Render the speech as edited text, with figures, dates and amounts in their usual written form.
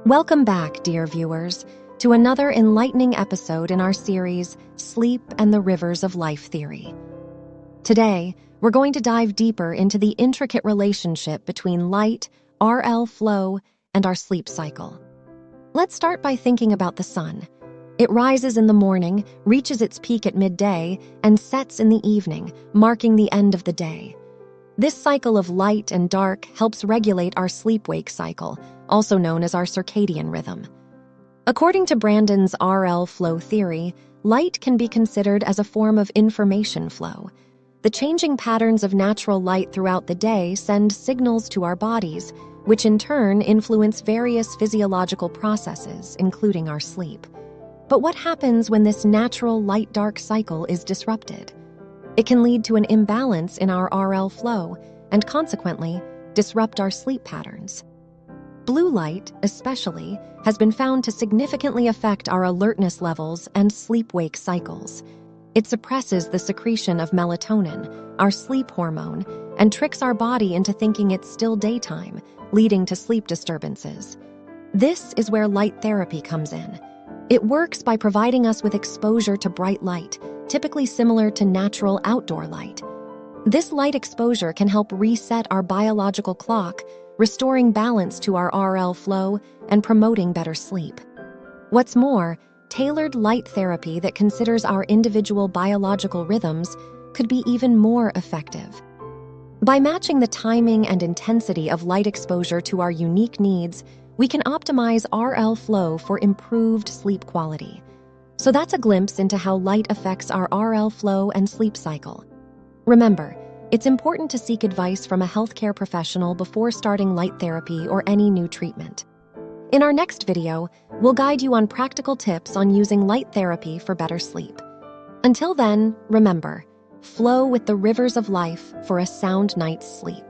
Welcome back, dear viewers, to another enlightening episode in our series, Sleep and the Rivers of Life Theory. Today, we're going to dive deeper into the intricate relationship between light, RL flow, and our sleep cycle. Let's start by thinking about the sun. It rises in the morning, reaches its peak at midday, and sets in the evening, marking the end of the day. This cycle of light and dark helps regulate our sleep-wake cycle, also known as our circadian rhythm. According to Brandon's RL flow theory, light can be considered as a form of information flow. The changing patterns of natural light throughout the day send signals to our bodies, which in turn influence various physiological processes, including our sleep. But what happens when this natural light-dark cycle is disrupted? It can lead to an imbalance in our RL flow and consequently disrupt our sleep patterns. Blue light, especially, has been found to significantly affect our alertness levels and sleep-wake cycles. It suppresses the secretion of melatonin, our sleep hormone, and tricks our body into thinking it's still daytime, leading to sleep disturbances. This is where light therapy comes in. It works by providing us with exposure to bright light, typically similar to natural outdoor light. This light exposure can help reset our biological clock, restoring balance to our RL flow and promoting better sleep. What's more, tailored light therapy that considers our individual biological rhythms could be even more effective. By matching the timing and intensity of light exposure to our unique needs, we can optimize RL flow for improved sleep quality. So that's a glimpse into how light affects our RL flow and sleep cycle. Remember, it's important to seek advice from a healthcare professional before starting light therapy or any new treatment. In our next video, we'll guide you on practical tips on using light therapy for better sleep. Until then, remember, flow with the rivers of life for a sound night's sleep.